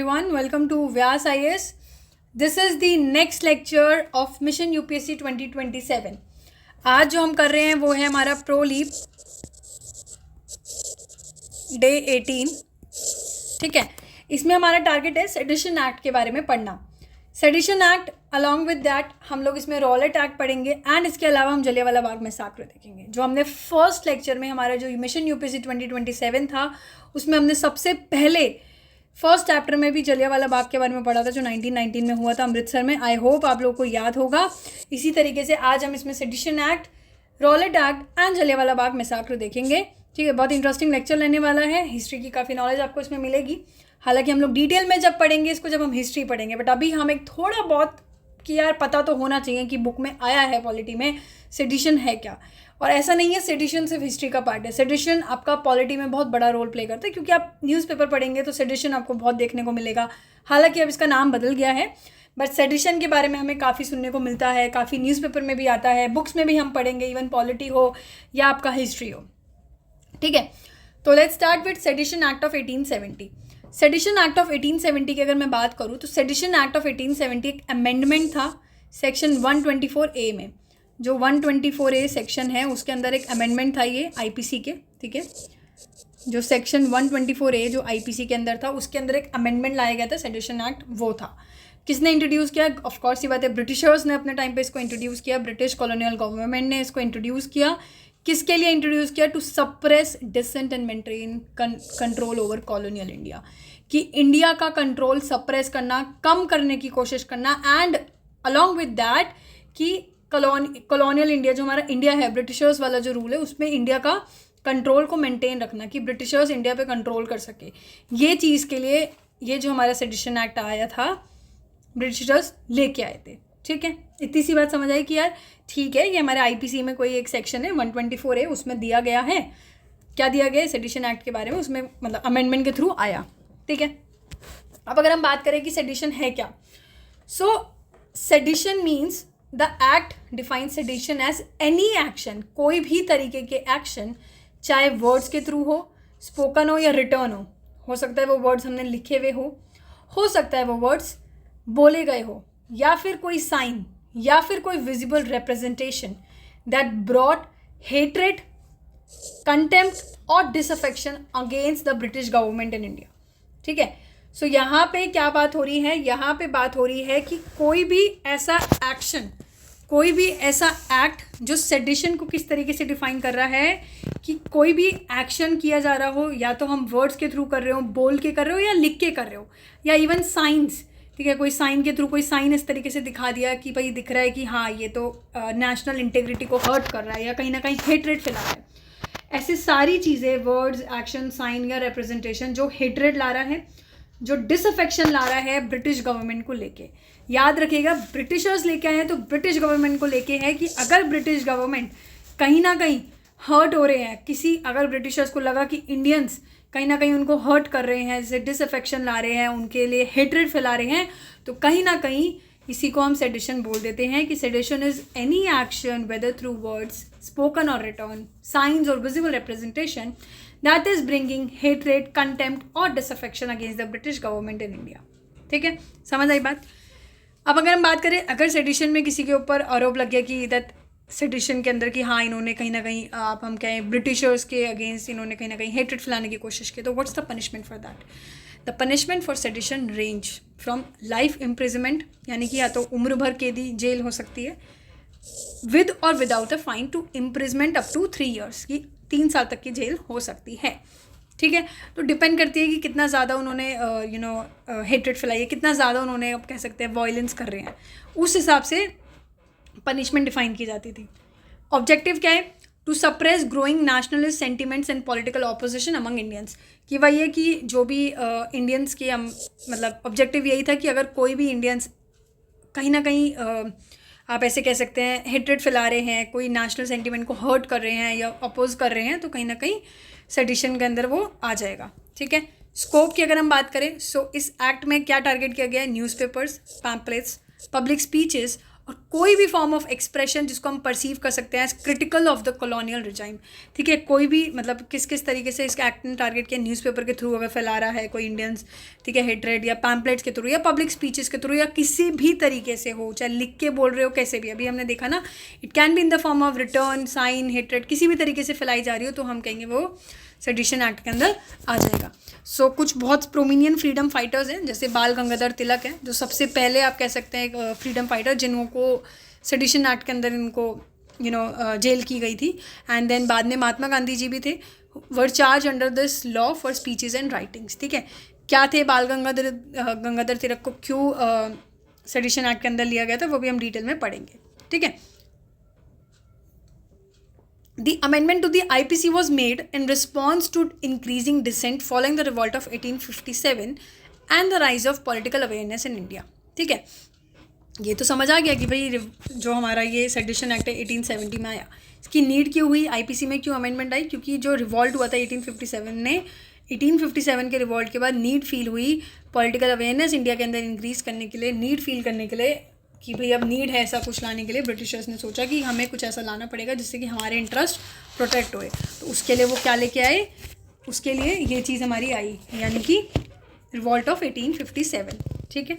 everyone, welcome to Vyas IAS. This is the next lecture of Mission UPSC 2027. आज जो हम कर रहे हैं वो है हमारा प्रो लीप डे 18. ठीक है, इसमें हमारा टारगेट है सेडिशन एक्ट के बारे में पढ़ना. Sedition act along with that हम लोग इसमें रॉलेट एक्ट पढ़ेंगे एंड इसके अलावा हम जलियांवाला बाग मैसाकर देखेंगे. जो हमने फर्स्ट लेक्चर में हमारा जो मिशन यूपीएससी 2027 था उसमें हमने सबसे पहले फर्स्ट चैप्टर में भी जलियांवाला बाग के बारे में पढ़ा था जो 1919 में हुआ था अमृतसर में. आई होप आप लोगों को याद होगा. इसी तरीके से आज हम इसमें sedition act, Rowlatt act and Jallianwala Bagh मैसाकर देखेंगे. ठीक है, बहुत इंटरेस्टिंग लेक्चर लेने वाला है. हिस्ट्री की काफ़ी नॉलेज आपको इसमें मिलेगी. हालांकि हम लोग डिटेल में जब पढ़ेंगे इसको, जब हम हिस्ट्री पढ़ेंगे, बट अभी हम एक थोड़ा बहुत कि यार पता तो होना चाहिए कि बुक में आया है पॉलिटी में सेडिशन है क्या. और ऐसा नहीं है सेडिशन सिर्फ हिस्ट्री का पार्ट है. सेडिशन आपका पॉलिटी में बहुत बड़ा रोल प्ले करता है, क्योंकि आप न्यूज़पेपर पढ़ेंगे तो सेडिशन आपको बहुत देखने को मिलेगा. हालांकि अब इसका नाम बदल गया है, बट सेडिशन के बारे में हमें काफ़ी सुनने को मिलता है, काफ़ी न्यूज़पेपर में भी आता है, बुक्स में भी हम पढ़ेंगे, इवन पॉलिटी हो या आपका हिस्ट्री हो. ठीक है, तो let's start with sedition act of 1870. Sedition act of 1870 की अगर मैं बात करूँ तो सेडिशन एक्ट ऑफ 1870 एक अमेंडमेंट था सेक्शन 124A में. जो 124A सेक्शन है उसके अंदर एक अमेंडमेंट था ये आईपीसी के. ठीक है, जो सेक्शन 124A जो आईपीसी के अंदर था उसके अंदर एक अमेंडमेंट लाया गया था सेडिशन एक्ट. वो था किसने इंट्रोड्यूस किया? ऑफ कोर्स ये बात है ब्रिटिशर्स ने अपने टाइम पे इसको इंट्रोड्यूस किया. ब्रिटिश कॉलोनियल गवर्नमेंट ने इसको इंट्रोड्यूस किया. किसके लिए इंट्रोड्यूस किया? To suppress dissent and maintain control over colonial India. कि इंडिया का कंट्रोल सप्रेस करना, कम करने की कोशिश करना, एंड अलॉन्ग विद दैट कि कॉलोनियल इंडिया जो हमारा इंडिया है, ब्रिटिशर्स वाला जो रूल है उसमें इंडिया का कंट्रोल को मेंटेन रखना, कि ब्रिटिशर्स इंडिया पे कंट्रोल कर सके. ये चीज़ के लिए ये जो हमारा सेडिशन एक्ट आया था ब्रिटिशर्स लेके आए थे. ठीक है, इतनी सी बात समझ आई कि यार ठीक है, ये हमारे आईपीसी में कोई एक सेक्शन है 124A, उसमें दिया गया है. क्या दिया गया है? सेडिशन एक्ट के बारे में उसमें मतलब अमेंडमेंट के थ्रू आया. ठीक है, अब अगर हम बात करें कि सेडिशन है क्या, so sedition means the act define sedition as any action, कोई भी तरीके के एक्शन, चाहे वर्ड्स के थ्रू हो, स्पोकन हो या रिटर्न हो सकता है वो वर्ड्स हमने लिखे हुए हो सकता है वो वर्ड्स बोले गए हो, या फिर कोई साइन या फिर कोई visible representation that brought hatred, contempt और disaffection against the British government in India. ठीक है, सो यहाँ पे क्या बात हो रही है? यहाँ पे बात हो रही है कि कोई भी ऐसा एक्शन, कोई भी ऐसा एक्ट जो सेडिशन को किस तरीके से डिफाइन कर रहा है कि कोई भी एक्शन किया जा रहा हो, या तो हम वर्ड्स के थ्रू कर रहे हो, बोल के कर रहे हो या लिख के कर रहे हो, या इवन साइंस. ठीक है, कोई साइन के थ्रू, कोई साइन इस तरीके से दिखा दिया कि भाई दिख रहा है कि हाँ ये तो नेशनल इंटेग्रिटी को हर्ट कर रहा है या कहीं ना कहीं हेट्रेड फैला रहा है. ऐसे सारी चीज़ें, वर्ड्स, एक्शन, साइन या रिप्रेजेंटेशन जो हेट्रेड ला रहा है, जो डिसअफेक्शन ला रहा है ब्रिटिश गवर्नमेंट को लेके. याद रखिएगा, ब्रिटिशर्स लेके आए हैं तो ब्रिटिश गवर्नमेंट को लेके है कि अगर ब्रिटिश गवर्नमेंट कहीं ना कहीं हर्ट हो रहे हैं, किसी अगर ब्रिटिशर्स को लगा कि इंडियंस कहीं ना कहीं उनको हर्ट कर रहे हैं, जैसे डिसअफेक्शन ला रहे हैं, उनके लिए हेट्रेड फैला रहे हैं, तो कहीं ना कहीं इसी को हम सेडिशन बोल देते हैं. कि sedition is any action whether through words, spoken और रिटर्न, साइंस और visible representation that is bringing hatred, contempt और disaffection against the British government in India. ठीक है, समझ आई बात. अब अगर हम बात करें, अगर सेडिशन में किसी के ऊपर आरोप लग गया कि दैट सेडिशन के अंदर कि हाँ इन्होंने कहीं ना कहीं, आप हम कहें ब्रिटिशर्स के अगेंस्ट इन्होंने कहीं ना कहीं हेट्रेड फैलाने की कोशिश की, तो what's the punishment for that? The punishment for sedition range from life imprisonment, यानी कि या तो उम्र भर कैदी जेल हो सकती है, विद और without a fine, to imprisonment up to 3 years, की 3 साल तक की जेल हो सकती है. ठीक है, तो डिपेंड करती है कि कितना ज़्यादा उन्होंने हेट्रेड फैलाई है, कितना ज़्यादा उन्होंने, अब कह सकते हैं वायलेंस कर रहे हैं, उस हिसाब से पनिशमेंट डिफाइन की जाती थी. ऑब्जेक्टिव क्या है? To suppress growing nationalist sentiments and political opposition among Indians. कि वही है कि जो भी इंडियंस के मतलब ऑब्जेक्टिव यही था कि अगर कोई भी इंडियंस कहीं ना कहीं आप ऐसे कह सकते हैं हेट्रेड फैला रहे हैं, कोई नेशनल सेंटिमेंट को हर्ट कर रहे हैं या अपोज कर रहे हैं, तो कहीं ना कहीं सेडिशन के अंदर वो आ जाएगा. ठीक है, स्कोप की अगर हम बात करें, सो इस एक्ट में क्या टारगेट किया गया है? न्यूज़पेपर्स, पैम्पलेट्स, पब्लिक स्पीचेस और कोई भी फॉर्म ऑफ एक्सप्रेशन जिसको हम परसीव कर सकते हैं as critical of the colonial regime, ठीक है, कोई भी मतलब किस किस तरीके से इसका एक्ट ने टारगेट किया, न्यूज़पेपर के थ्रू अगर फैला रहा है कोई इंडियंस, ठीक है, हेट्रेड, या पैम्पलेट्स के थ्रू, या पब्लिक स्पीचेस के थ्रू, या किसी भी तरीके से हो, चाहे लिख के बोल रहे हो, कैसे भी, अभी हमने देखा ना, it can be in the form of written, sign, hatred, किसी भी तरीके से फैलाई जा रही हो तो हम कहेंगे वो सेडिशन एक्ट के अंदर आ जाएगा। सो कुछ बहुत प्रोमिनियंट फ्रीडम फाइटर्स हैं, जैसे बाल गंगाधर तिलक हैं, जो सबसे पहले आप कह सकते हैं फ्रीडम फाइटर जिनको सेडिशन एक्ट के अंदर इनको जेल की गई थी। एंड देन बाद में महात्मा गांधी जी भी थे, were charge under this law for speeches and writings, ठीक है। क्या थे बाल गंगाधर तिलक को क्यों सेडिशन एक्ट के अंदर लिया गया था, वो भी हम डिटेल में पढ़ेंगे, ठीक है। The amendment to the IPC was made in response to increasing dissent following the revolt of 1857 and the rise of political awareness in India, ठीक है। ये तो समझ आ गया कि भाई जो हमारा ये सेडिशन एक्ट है 1870 में आया, इसकी नीड क्यों हुई, आईपीसी में क्यों अमेंडमेंट आई, क्योंकि जो रिवॉल्ट हुआ था 1857 के रिवॉल्ट के बाद नीड फील हुई पॉलिटिकल अवेयरनेस इंडिया के अंदर इंक्रीज़ करने के लिए, नीड फील करने के लिए कि भाई अब नीड है ऐसा कुछ लाने के लिए। ब्रिटिशर्स ने सोचा कि हमें कुछ ऐसा लाना पड़ेगा जिससे कि हमारे इंटरेस्ट प्रोटेक्ट होए, तो उसके लिए वो क्या लेके आए, उसके लिए ये चीज़ हमारी आई, यानी कि रिवॉल्ट ऑफ 1857, ठीक है।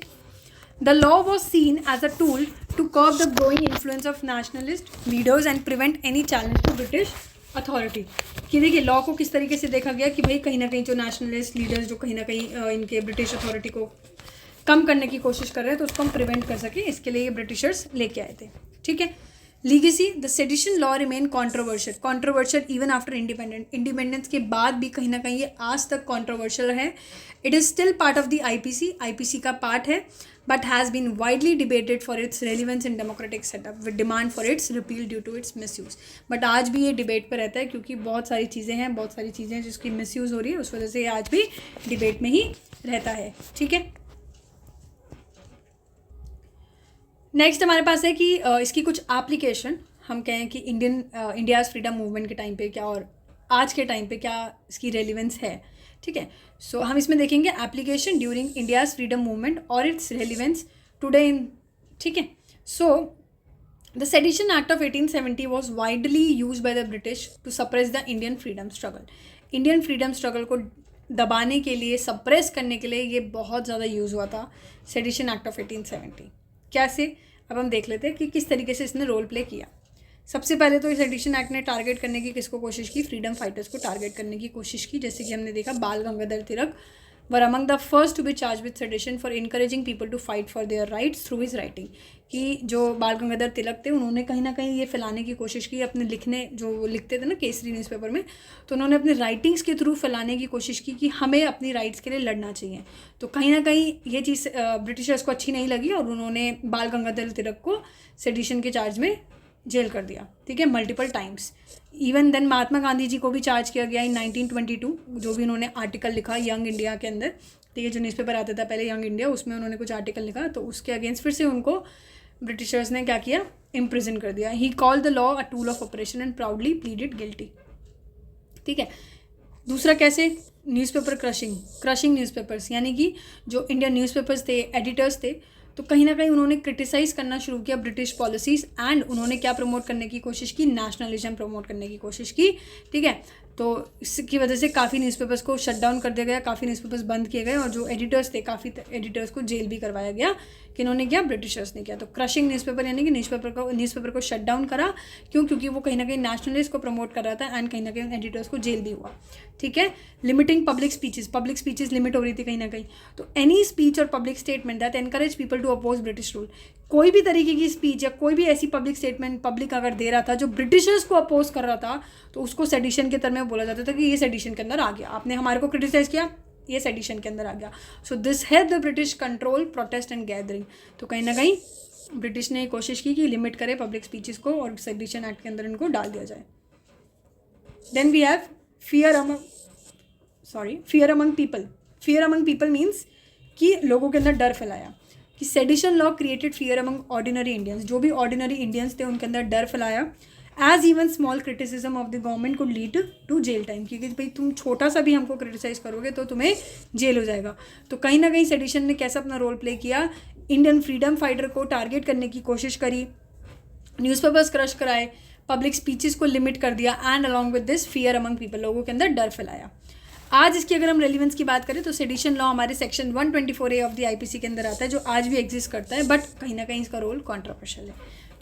The law was seen as a tool to curb the growing influence of nationalist leaders and prevent any challenge to British authority. कि देखिए लॉ को किस तरीके से देखा गया कि भाई कहीं ना कहीं जो नेशनलिस्ट लीडर्स जो कहीं ना कहीं इनके ब्रिटिश अथॉरिटी को कम करने की कोशिश कर रहे हैं तो उसको हम प्रिवेंट कर सकें, इसके लिए ये ब्रिटिशर्स लेके आए थे, ठीक है। Legacy, the sedition law remain controversial even after independence के बाद भी कहीं ना कहीं ये आज तक कॉन्ट्रोवर्शियल है। It is still part of the IPC का पार्ट है, but has been widely debated for its relevance in democratic setup with demand for its repeal due to its misuse. But आज भी ये डिबेट पर रहता है क्योंकि बहुत सारी चीज़ें हैं जिसकी मिसयूज़ हो रही है, उस वजह से ये आज भी डिबेट में ही रहता है, ठीक है। नेक्स्ट हमारे पास है कि इसकी कुछ एप्लीकेशन, हम कहें कि इंडियाज़ फ्रीडम मूवमेंट के टाइम पे क्या और आज के टाइम पे क्या इसकी रेलिवेंस है, ठीक है। सो हम इसमें देखेंगे application during India's freedom movement और इट्स रेलिवेंस टुडे इन, ठीक है। So the sedition act of 1870 was widely use by the British to suppress the Indian freedom struggle को दबाने के लिए, सप्रेस करने के लिए ये बहुत ज़्यादा यूज़ हुआ था सेडिशन एक्ट ऑफ 1870। कैसे, अब हम देख लेते हैं कि किस तरीके से इसने रोल प्ले किया। सबसे पहले तो इस एडिशन एक्ट ने टारगेट करने की किसको कोशिश की, फ्रीडम फाइटर्स को टारगेट करने की कोशिश की। जैसे कि हमने देखा Bal Gangadhar Tilak were among the first to be charge with sedition for encouraging people to fight for their rights through his writing. कि जो बाल गंगाधर तिलक थे उन्होंने कहीं ना कहीं ये फैलाने की कोशिश की अपने जो लिखते थे ना केसरी न्यूज़पेपर में, तो उन्होंने अपने राइटिंग्स के थ्रू फैलाने की कोशिश की कि हमें अपनी राइट्स के लिए लड़ना चाहिए। तो कहीं ना कहीं ये चीज़ ब्रिटिशर्स को अच्छी नहीं लगी और उन्होंने बाल गंगाधर तिलक को सेडिशन के चार्ज में जेल कर दिया, ठीक है, multiple times. Even then Mahatma Gandhi ji को भी चार्ज किया गया इन 1922, जो भी उन्होंने आर्टिकल लिखा यंग इंडिया के अंदर, ठीक है, जो न्यूज़पेपर आता था पहले यंग इंडिया, उसमें उन्होंने कुछ आर्टिकल लिखा, तो उसके अगेंस्ट फिर से उनको ब्रिटिशर्स ने क्या किया, इम्प्रिजन कर दिया। He called the law a tool of operation and proudly pleaded guilty, ठीक है। दूसरा कैसे, न्यूज़पेपर क्रशिंग न्यूज़पेपर्स, यानी कि जो इंडियन न्यूज़पेपर्स थे, एडिटर्स थे, तो कहीं ना कहीं उन्होंने क्रिटिसाइज़ करना शुरू किया ब्रिटिश पॉलिसीज़ एंड उन्होंने क्या प्रमोट करने की कोशिश की, नेशनलिज्म प्रमोट करने की कोशिश की, ठीक है। तो इसकी वजह से काफ़ी न्यूज़पेपर्स को शट डाउन कर दिया गया, काफ़ी न्यूज़पेपर्स बंद किए गए और जो एडिटर्स थे काफ़ी एडिटर्स को जेल भी करवाया गया। कि इन्होंने किया, ब्रिटिशर्स ने किया। तो क्रशिंग न्यूज़पेपर यानी कि न्यूज़पेपर को शट डाउन करा, क्यों, क्योंकि वो कहीं ना कहीं नेशनलिस्ट को प्रमोट कर रहा था एंड कहीं ना कहीं एडिटर्स को जेल भी हुआ, ठीक है। लिमिटिंग पब्लिक स्पीचेस लिमिट हो रही थी कहीं ना कहीं। तो एनी स्पीच और public statement that encourage people to oppose British rule, कोई भी तरीके की स्पीच या कोई भी ऐसी पब्लिक स्टेटमेंट पब्लिक अगर दे रहा था जो ब्रिटिशर्स को अपोज कर रहा था, तो उसको सेडिशन के तरह में बोला जाता था कि ये सेडिशन के अंदर आ गया, आपने हमारे को क्रिटिसाइज किया, ये सेडिशन के अंदर आ गया। सो दिस है the British control protest and gathering. तो कहीं ना कहीं ब्रिटिश ने कोशिश की कि लिमिट करे पब्लिक स्पीचेस को और सेडिशन एक्ट के अंदर इनको डाल दिया जाए। Then we have fear among people means कि लोगों के अंदर डर फैलाया, कि sedition law created fear among ordinary Indians, जो भी ऑर्डिनरी इंडियंस थे उनके अंदर डर फैलाया। As even small criticism of the government could lead to jail time, क्योंकि भाई तुम छोटा सा भी हमको क्रिटिसाइज करोगे तो तुम्हें जेल हो जाएगा। तो कहीं ना कहीं सेडिशन ने कैसा अपना रोल प्ले किया, इंडियन फ्रीडम फाइटर को टारगेट करने की कोशिश करी, न्यूज़पेपर्स क्रश कराए, पब्लिक स्पीचेस को लिमिट कर दिया and along with this fear among people, लोगों के अंदर डर फैलाया। आज इसकी अगर हम रेलिवेंस की बात करें तो सेडिशन लॉ हमारे section 124A of the IPC के अंदर आता है, जो आज भी एग्जिस्ट करता है, बट कहीं ना कहीं इसका रोल कॉन्ट्रोवर्शियल है।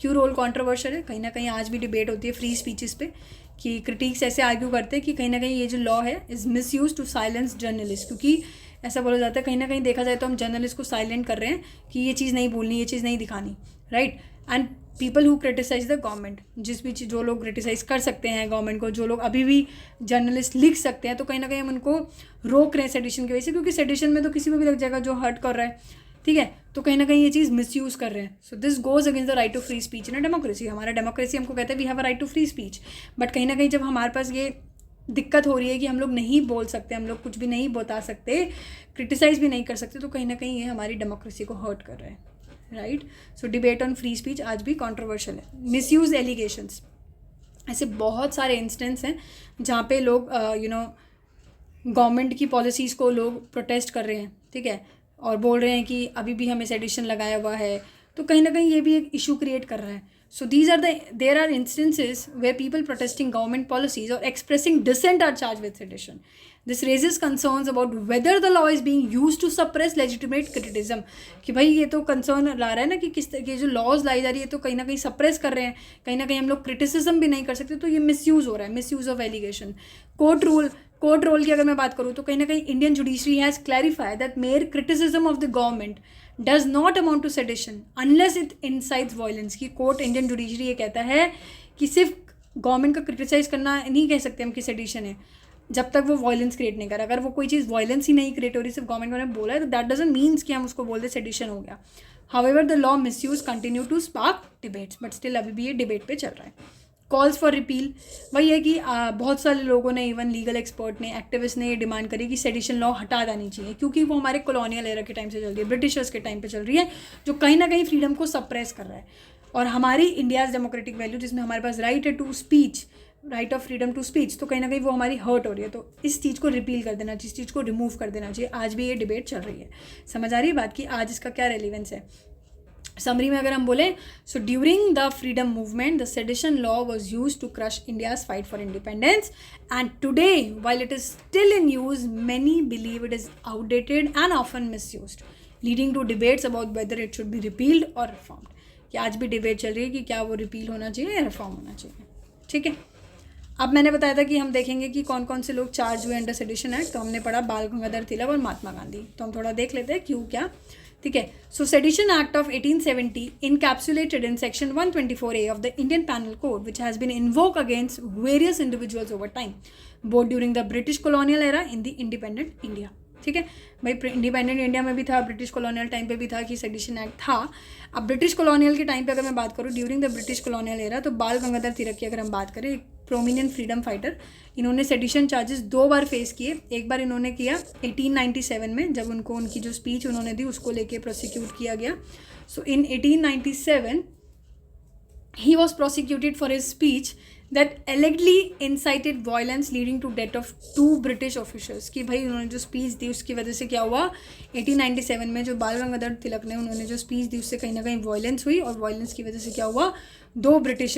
क्यों रोल कॉन्ट्रोवर्शियल है? कहीं ना कहीं आज भी डिबेट होती है फ्री स्पीचेस पे कि क्रिटिक्स ऐसे आर्ग्यू करते हैं कि कहीं ना कहीं ये जो लॉ है is misuse to silence journalist, क्योंकि ऐसा बोला जाता है कहीं ना कहीं देखा जाए तो हम जर्नलिस्ट को साइलेंट कर रहे हैं कि ये चीज़ नहीं बोलनी, ये चीज़ नहीं दिखानी, right. And people who criticise the government, जिस भी जो लोग क्रिटिसाइज कर सकते हैं गवर्नमेंट को, जो लोग अभी भी जर्नलिस्ट लिख सकते हैं, तो कहीं ना कहीं हम उनको रोक रहे हैं सेडिशन की वजह से, क्योंकि सेडिशन में तो किसी को भी लग जाएगा जो हर्ट कर रहा है, ठीक है। तो कहीं ना कहीं ये चीज़ मिसयूज कर रहे हैं। So this goes against the right to free speech in a democracy. हमारा डेमोक्रेसी हमको कहता है we have a right to free speech, but कहीं ना कहीं जब हमारे पास ये दिक्कत हो रही है कि हम लोग नहीं बोल सकते, हम लोग कुछ भी नहीं बता सकते, क्रिटिसाइज भी नहीं कर सकते, तो कहीं ना कहीं ये हमारी डेमोक्रेसी को हर्ट कर रहा है, right. So debate on free speech आज भी कॉन्ट्रोवर्शियल है। मिसयूज एलिगेशंस, ऐसे बहुत सारे इंस्टेंस हैं जहाँ पे लोग गवर्नमेंट की पॉलिसीज़ को लोग प्रोटेस्ट कर रहे हैं, ठीक है, और बोल रहे हैं कि अभी भी हमें सेडिशन लगाया हुआ है, तो कहीं ना कहीं ये भी एक इशू क्रिएट कर रहा है। So there are instances where people protesting government policies or expressing dissent are charged with sedition. This raises concerns about whether the law is being used to suppress legitimate criticism. कि भाई ये तो concern ला रहा है ना कि किस तरह के जो लॉज लाई जा रही है तो कहीं ना कहीं सप्रेस कर रहे हैं, कहीं ना कहीं हम लोग क्रिटिसिज्म भी नहीं कर सकते, तो ये मिसयूज़ हो रहा है, misuse of allegation. Court role की अगर मैं बात करूँ तो कहीं ना कहीं Indian judiciary has clarified that mere criticism of the government does not amount to sedition unless it incites violence. की कोर्ट इंडियन जुडिशरी ये कहता है कि सिर्फ गवर्नमेंट का क्रिटिसाइज करना नहीं कह सकते हम कि सेडिशन है, जब तक वो वायलेंस क्रिएट नहीं कर। अगर वो कोई चीज़ वायलेंस ही नहीं क्रिएट हो रही, सिर्फ गवर्नमेंट ने बोला है, तो दैट डजंट मीन्स कि हम उसको बोल दे सेडिशन हो गया। However the law misuse continue to spark debates, but still अभी भी ये डिबेट पे चल रहा है। कॉल्स फॉर रिपील, वही है कि बहुत सारे लोगों ने, इवन लीगल एक्सपर्ट ने, एक्टिविस्ट ने ये डिमांड करी कि सेडिशन लॉ हटा देनी चाहिए, क्योंकि वो हमारे कॉलोनियल एरा के टाइम से चल रही है, ब्रिटिशर्स के टाइम पे चल रही है, जो कहीं ना कहीं फ्रीडम को सप्रेस कर रहा है। और हमारी इंडियाज़ डेमोक्रेटिक वैल्यू, जिसमें हमारे पास राइट है to speech, right of freedom to speech, तो कहीं ना कहीं वो हमारी हर्ट हो रही है, तो इस चीज़ को रिपील कर देना चाहिए, इस चीज़ को रिमूव कर देना चाहिए। आज भी ये डिबेट चल रही है। समझ आ रही है बात कि आज इसका क्या रेलिवेंस है। समरी में अगर हम बोलें, so during the freedom movement the sedition law was use to crush India's fight for independence, and today while it is still in use many believe it is outdated and often misused, leading to debates about whether it should be repealed और reformed. कि आज भी debate चल रही है कि क्या वो रिपील होना चाहिए या रिफॉर्म होना चाहिए, ठीक है। अब मैंने बताया था कि हम देखेंगे कि कौन कौन से लोग चार्ज हुए अंडर सेडिशन एक्ट, तो हमने पढ़ा बाल गंगाधर तिलक और महात्मा गांधी, तो हम थोड़ा देख लेते हैं क्यों क्या, ठीक है। So sedition act of 1870 encapsulated in section 124A of the Indian penal code which has been invoke against various individuals over time, both during the British colonial era in the independent India, ठीक है भाई। Independent India में भी था, British colonial time पे भी था कि सेडिशन एक्ट था। अब ब्रिटिश कॉलोनियल के टाइम पे अगर मैं बात करूँ, during the British colonial era, तो बाल गंगाधर तिलक की अगर हम बात करें, एक प्रोमिनेंट फ्रीडम फाइटर, इन्होंने सेडिशन चार्जेस 2 बार फेस किए। एक बार इन्होंने किया 1897 में, जब उनको उनकी जो स्पीच उन्होंने दी उसको लेके प्रोसिक्यूट किया गया। सो इन 1897 he was prosecuted for his speech that allegedly incited violence leading to death of 2 British officials। कि भाई उन्होंने जो स्पीच दी उसकी वजह से क्या हुआ, 1897 में जो बाल गंगाधर तिलक ने उन्होंने जो स्पीच दी उससे कहीं ना कहीं वायलेंस हुई, और वायलेंस की वजह से क्या हुआ, 2 ब्रिटिश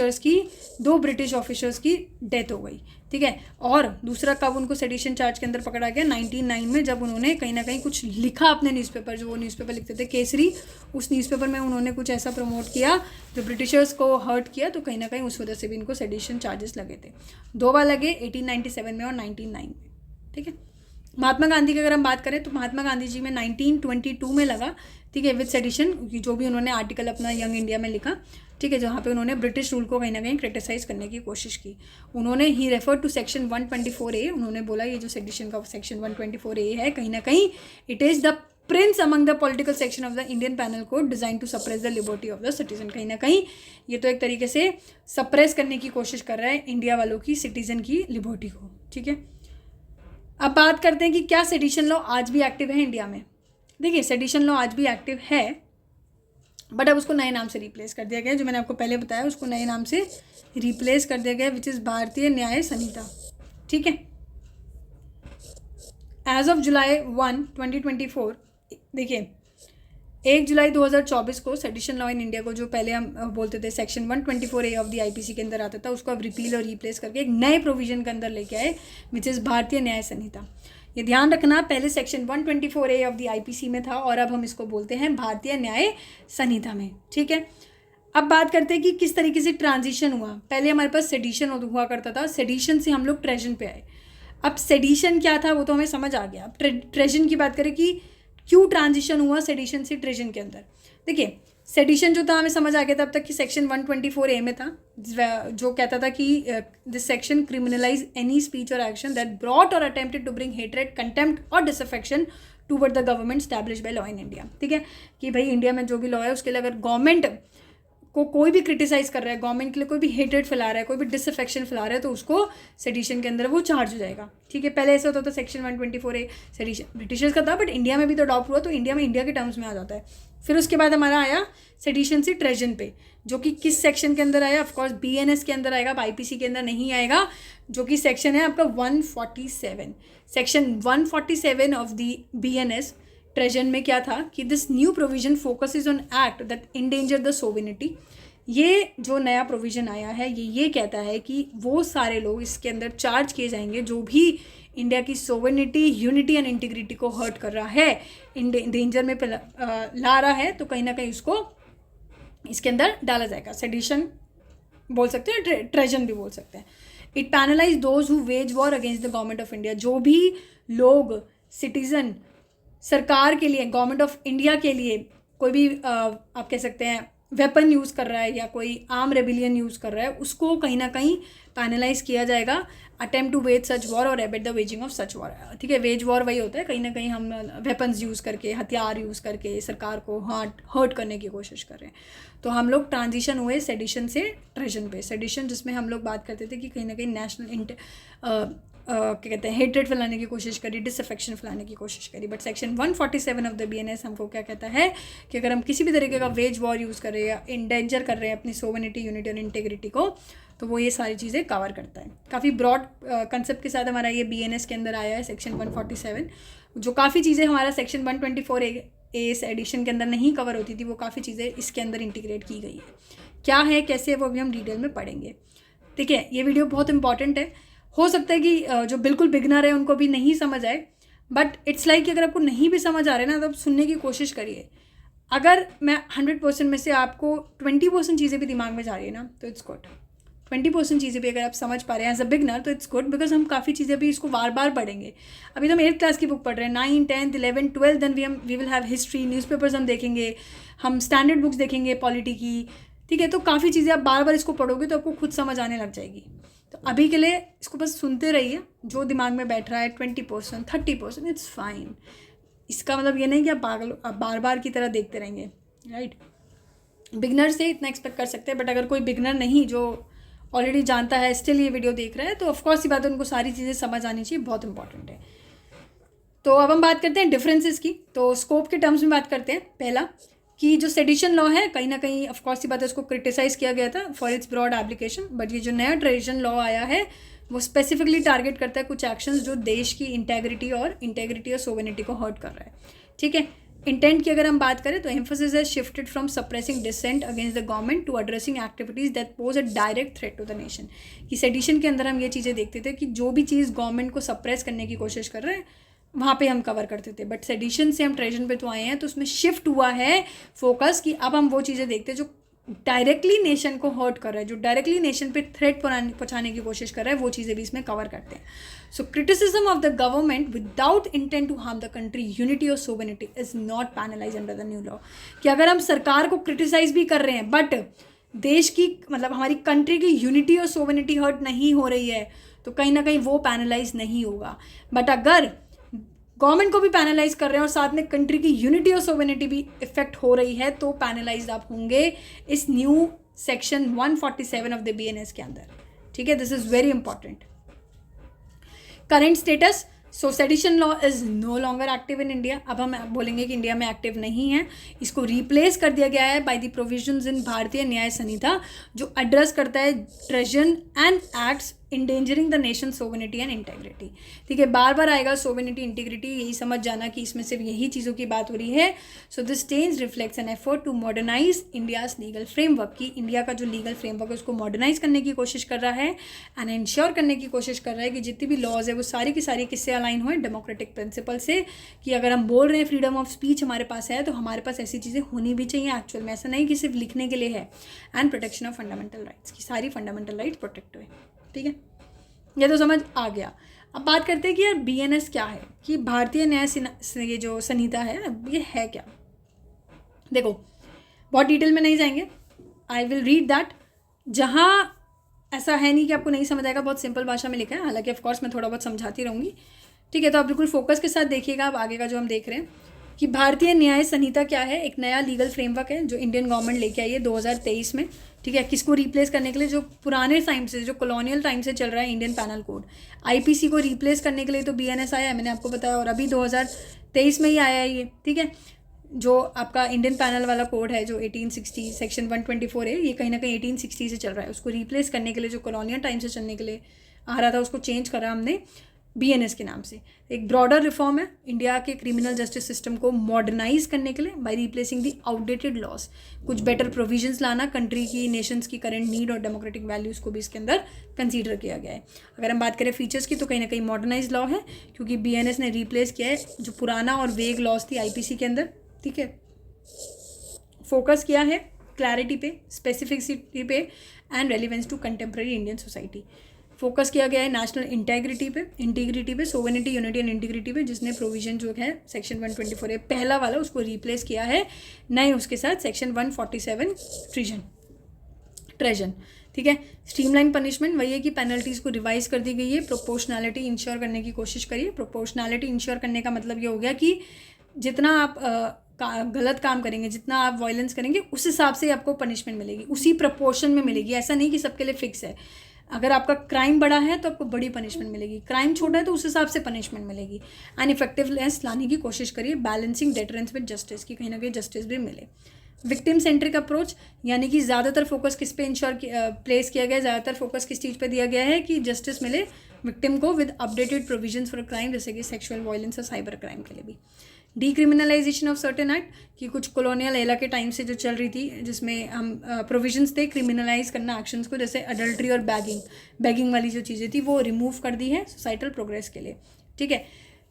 ऑफिसर्स की डेथ हो गई, ठीक है। और दूसरा कब उनको सेडिशन चार्ज के अंदर पकड़ा गया, 1909 में, जब उन्होंने कहीं ना कहीं कुछ लिखा अपने न्यूज़पेपर, जो वो न्यूज़पेपर लिखते थे केसरी, उस न्यूज़पेपर में उन्होंने कुछ ऐसा प्रमोट किया जो ब्रिटिशर्स को हर्ट किया, तो कहीं ना कहीं उस वजह से भी इनको सेडिशन चार्जेस लगे थे। 2 बार लगे, 1897 में और 1909 में, ठीक है। महात्मा गांधी की अगर हम बात करें तो महात्मा गांधी जी में 1922 में लगा, ठीक है, विद सेडिशन, जो भी उन्होंने आर्टिकल अपना यंग इंडिया में लिखा, ठीक है, जहाँ पे उन्होंने ब्रिटिश रूल को कहीं ना कहीं क्रिटिसाइज करने की कोशिश की। उन्होंने ही रेफर टू सेक्शन 124A, उन्होंने बोला ये जो सेडिशन का सेक्शन 124A है, कहीं ना कहीं it is the prince among the political section of the Indian penal code designed to suppress the liberty of the citizen. कहीं ना कहीं ये तो एक तरीके से सप्रेस करने की कोशिश कर रहा है इंडिया वालों की, सिटीजन की लिबर्टी को, ठीक है। अब बात करते हैं कि क्या सेडिशन लॉ आज भी एक्टिव है इंडिया में। देखिए, सेडिशन लॉ आज भी एक्टिव है, बट अब उसको नए नाम से रिप्लेस कर दिया गया, जो मैंने आपको पहले बताया उसको नए नाम से रिप्लेस कर दिया गया, विच इज़ भारतीय न्याय संहिता, ठीक है। एज ऑफ जुलाई 1, 2024, देखिए 1 जुलाई 2024 को सेडिशन लॉ इन इंडिया को, जो पहले हम बोलते थे section 124A of the IPC के अंदर आता था, उसको अब रिपील और रिप्लेस करके एक नए प्रोविजन के अंदर लेके आए, विच इज़ भारतीय न्याय संहिता। ये ध्यान रखना, पहले section 124A of the IPC में था और अब हम इसको बोलते हैं भारतीय न्याय संहिता में। ठीक है, अब बात करते हैं कि किस तरीके से ट्रांजिशन हुआ। पहले हमारे पास सेडिशन हुआ करता था, सेडिशन से हम लोग ट्रेजन पे आए। अब सेडिशन क्या था वो तो हमें समझ आ गया। अब ट्रेजन की बात करें कि क्यों ट्रांजिशन हुआ सेडिशन से ट्रेजन के अंदर। देखिए, सेडिशन जो था हमें समझ आ गया तब तक कि सेक्शन 124A में था, जो कहता था कि this section criminalize any speech or action that brought or attempted to bring hatred, contempt और disaffection toward the government establish by law in India. ठीक है, कि भाई इंडिया में जो भी लॉ है उसके लिए अगर गवर्नमेंट को कोई भी क्रिटिसाइज कर रहा है, गवर्नमेंट के लिए कोई भी हेटेड फैला रहा है, कोई भी डिसअफेक्शन फैला रहा है, तो उसको सेडिशन के अंदर वो चार्ज हो जाएगा। ठीक है, पहले ऐसा होता था सेक्शन 124A सेडिशन ब्रिटिशर्स का था, बट इंडिया में भी तो अडॉप्ट हुआ, तो इंडिया में इंडिया के टर्म्स में आ जाता है। फिर उसके बाद हमारा आया सेडिशन से ट्रेजन पे, जो कि किस सेक्शन के अंदर आया? ऑफकोर्स BNS के अंदर आएगा, आईपीसी के अंदर नहीं आएगा, जो कि सेक्शन है आपका 147। Section 147 of the BNS treason में क्या था कि this new provision focuses on act that endanger the sovereignty. ये जो नया प्रोविजन आया है ये कहता है कि वो सारे लोग इसके अंदर चार्ज किए जाएंगे जो भी इंडिया की सोवेनिटी, यूनिटी एंड इंटीग्रिटी को हर्ट कर रहा है, डेंजर में ला रहा है, तो कहीं ना कहीं उसको इसके अंदर डाला जाएगा। सेडिशन बोल सकते हैं, ट्रेजन भी बोल सकते हैं। It penalize those who wage war against the government of India. जो भी लोग सिटीजन सरकार के लिए, गवर्नमेंट ऑफ इंडिया के लिए कोई भी आप कह सकते हैं वेपन यूज़ कर रहा है या कोई आर्म रेबिलियन यूज़ कर रहा है, उसको कहीं ना कहीं पैनलाइज किया जाएगा। Attempt to wage such war or abet the waging of such war. ठीक है, वेज वॉर वही होता है, कहीं ना कहीं हम वेपन्स यूज़ करके, हथियार यूज़ करके सरकार को हर्ट करने की कोशिश कर रहे हैं। तो हम लोग ट्रांजिशन हुए सेडिशन से ट्रेजन पे। सेडिशन जिसमें हम लोग बात करते थे कि कहीं ना कहीं नेशनल क्या कहते हैं हेट्रेड फैलाने की कोशिश करी, डिसअफेक्शन फैलाने की कोशिश करी। But section 147 of the BNS हमको क्या कहता है कि अगर हम किसी भी तरीके का वेज वॉर यूज़ कर रहे हैं या इंडेंजर कर रहे हैं अपनी सोवेनिटी, यूनिटी और इंटेग्रिटी को, तो वो ये सारी चीज़ें कवर करता है। काफ़ी ब्रॉड कंसेप्ट के साथ हमारा ये BNS के अंदर आया है सेक्शन 147। जो काफ़ी चीज़ें हमारा सेक्शन 124A एडिशन के अंदर नहीं कवर होती थी, वो काफ़ी चीज़ें इसके अंदर इंटीग्रेट की गई है। क्या है, कैसे, वो अभी हम डिटेल में पढ़ेंगे। ठीक है, ये वीडियो बहुत इंपॉर्टेंट है। हो सकता है कि जो बिल्कुल बिगनर है उनको भी नहीं समझ आए, बट इट्स लाइक कि अगर आपको नहीं भी समझ आ रहा है ना, तो आप सुनने की कोशिश करिए। अगर मैं 100% में से आपको 20% चीज़ें भी दिमाग में जा रही है ना, तो इट्स गुड। 20% चीज़ें भी अगर आप समझ पा रहे हैं एज अ बिगनर, तो इट्स गुड, बिकॉज हम काफ़ी चीज़ें भी इसको बार बार पढ़ेंगे। अभी तो हम 8th क्लास की बुक पढ़ रहे हैं, 9, 10, 11, 12, then we will have history, newspapers हम देखेंगे, हम स्टैंडर्ड बुक्स देखेंगे पॉलिटी की। ठीक है, तो काफ़ी चीज़ें आप बार बार इसको पढ़ोगे तो आपको खुद समझ आने लग जाएगी। तो अभी के लिए इसको बस सुनते रहिए, जो दिमाग में बैठ रहा है 20%, 30%, इट्स फाइन। इसका मतलब ये नहीं कि आप बार बार की तरह देखते रहेंगे, राइट। बिगनर से इतना एक्सपेक्ट कर सकते हैं, बट अगर कोई बिगनर नहीं जो ऑलरेडी जानता है स्टिल ये वीडियो देख रहा है, तो ऑफकोर्स ये बात है, उनको सारी चीज़ें समझ आनी चाहिए, बहुत इंपॉर्टेंट है। तो अब हम बात करते हैं डिफरेंसेस की। तो स्कोप के टर्म्स में बात करते हैं। पहला कि जो सेडिशन लॉ है, कहीं ना कहीं ऑफकोर्स ये बात है, उसको क्रिटिसाइज़ किया गया था for its broad application, but ये जो नया ट्रेडिशन लॉ आया है वो स्पेसिफिकली टारगेट करता है कुछ एक्शंस जो देश की इंटेग्रिटी और सोवेनिटी को हर्ट कर रहा है। ठीक है, इंटेंट की अगर हम बात करें तो एम्फोसिस है shifted from suppressing dissent against the government to addressing activities that pose a direct threat to the nation. कि सेडिशन के अंदर हम ये चीज़ें देखते थे कि जो भी चीज़ गवर्नमेंट को सप्रेस करने की कोशिश कर रहे हैं वहाँ पे हम कवर करते थे, बट सेडिशन से हम ट्रेजन पे तो आए हैं, तो उसमें शिफ्ट हुआ है फोकस कि अब हम वो चीज़ें देखते हैं जो डायरेक्टली नेशन को हर्ट कर रहा है, जो डायरेक्टली नेशन पे थ्रेट पहुँचाने की कोशिश कर रहा है, वो चीज़ें भी इसमें कवर करते हैं। So criticism of the government without intent to harm the country unity और sovereignty is not penalize under the new law. कि अगर हम सरकार को क्रिटिसाइज भी कर रहे हैं बट देश की मतलब हमारी कंट्री की यूनिटी और सोवेनिटी हर्ट नहीं हो रही है, तो कहीं ना कहीं वो पैनलाइज नहीं होगा। बट अगर गवर्नमेंट को भी पैनलाइज कर रहे हैं और साथ में कंट्री की यूनिटी और सोवेनिटी भी इफेक्ट हो रही है, तो पैनलाइज आप होंगे इस new section 147 of the BNS के अंदर। ठीक है, this is very important. Current status, so sedition law is no longer active in India. अब हम बोलेंगे कि इंडिया में एक्टिव नहीं है, इसको रिप्लेस कर दिया गया है बाय द प्रोविजंस इन भारतीय न्याय संहिता, जो एड्रेस करता है treason and acts endangering the nation sovereignty and integrity. ठीक है, बार बार आएगा सोवेनिटी इंटीग्रिटी, यही समझ जाना कि इसमें सिर्फ यही चीज़ों की बात हो रही है। So this stage reflects an effort to modernize India's legal framework, की इंडिया का जो लीगल फ्रेमवर्क है उसको मॉडर्नाइज करने की कोशिश कर रहा है एंड इंश्योर करने की कोशिश कर रहा है कि जितनी भी लॉज है वो सारी की सारी किससे अलाइन हुए, डेमोक्रेटिक प्रिंसिपल से। कि अगर हम बोल रहे हैं फ्रीडम ऑफ स्पीच हमारे पास है तो हमारे पास ऐसी चीज़ें होनी भी चाहिए एक्चुअल में, ऐसा नहीं कि सिर्फ लिखने के लिए है। And protection of fundamental rights, की सारी फंडामेंटल राइट्स प्रोटेक्ट हुए। ठीक है, ये तो समझ आ गया। अब बात करते हैं कि यार BNS क्या है, कि भारतीय न्याय ये जो संहिता है ये है क्या। देखो बहुत डिटेल में नहीं जाएंगे, आई विल रीड दैट। जहाँ ऐसा है नहीं कि आपको नहीं समझ आएगा, बहुत सिंपल भाषा में लिखा है, हालांकि ऑफकोर्स मैं थोड़ा बहुत समझाती रहूँगी। ठीक है, तो आप बिल्कुल फोकस के साथ देखिएगा। अब आगे का जो हम देख रहे हैं कि भारतीय न्याय संहिता क्या है, एक नया लीगल फ्रेमवर्क है जो इंडियन गवर्नमेंट लेके आई है 2023 में। ठीक है, किसको रिप्लेस करने के लिए, जो पुराने टाइम से, जो कॉलोनियल टाइम से चल रहा है इंडियन पैनल कोड, IPC को रिप्लेस करने के लिए तो BNS आया है, मैंने आपको बताया, और अभी 2023 में ही आया है ये। ठीक है, जो आपका इंडियन पैनल वाला कोड है जो 1860 सेक्शन 124 है, ये कहीं ना कहीं 1860 से चल रहा है, उसको रिप्लेस करने के लिए जो कॉलोनियल टाइम से चलने के लिए आ रहा था उसको चेंज करा हमने BNS के नाम से। एक ब्रॉडर रिफॉर्म है इंडिया के क्रिमिनल जस्टिस सिस्टम को मॉडर्नाइज करने के लिए by replacing the outdated laws, कुछ बेटर प्रोविजंस लाना, कंट्री की, नेशंस की करंट नीड और डेमोक्रेटिक वैल्यूज़ को भी इसके अंदर कंसीडर किया गया है। अगर हम बात करें फीचर्स की तो कहीं ना कहीं मॉडर्नाइज लॉ है, क्योंकि BNS ने रिप्लेस किया है जो पुराना और वेग लॉज थी IPC के अंदर। ठीक है, फोकस किया है क्लैरिटी पे, स्पेसिफिसिटी पे and relevance to contemporary Indian society. Focus किया गया है नेशनल इंटीग्रिटी पे, सोवेनिटी, यूनिटी एंड इंटीग्रिटी पे, जिसने प्रोविजन जो है सेक्शन 124 है पहला वाला उसको रिप्लेस किया है नए उसके साथ सेक्शन 147 ट्रेजन। ठीक है, स्ट्रीमलाइन पनिशमेंट वही है कि पेनल्टीज़ को रिवाइज कर दी गई है, प्रोपोर्शनैलिटी इंश्योर करने की कोशिश करिए। प्रोपोर्शनैलिटी इंश्योर करने का मतलब ये हो गया कि जितना आप गलत काम करेंगे, जितना आप वायलेंस करेंगे, उस हिसाब से आपको पनिशमेंट मिलेगी, उसी प्रपोर्शन में मिलेगी। ऐसा नहीं कि सबके लिए फिक्स है, अगर आपका क्राइम बड़ा है तो आपको बड़ी पनिशमेंट मिलेगी, क्राइम छोटा है तो उस हिसाब से पनिशमेंट मिलेगी। एंड इफेक्टिवनेस लाने की कोशिश करिए, बैलेंसिंग डेटरेंस विद जस्टिस, की कहीं ना कहीं जस्टिस भी मिले। विक्टिम सेंट्रिक अप्रोच, यानी कि ज़्यादातर फोकस किस पे प्लेस किया गया, ज़्यादातर फोकस किस चीज़ पे दिया गया है कि जस्टिस मिले विक्टिम को with updated provisions for crime, जैसे कि सेक्सुअल वायलेंस और साइबर क्राइम के लिए भी। डीक्रिमिनलाइजेशन ऑफ सर्टेन एक्ट, कि कुछ कॉलोनियल एरा के टाइम से जो चल रही थी जिसमें हम प्रोविजंस थे क्रिमिनलाइज करना एक्शंस को, जैसे अडल्ट्री और बैगिंग वाली जो चीज़ें थी वो रिमूव कर दी है सोसाइटल प्रोग्रेस के लिए। ठीक है,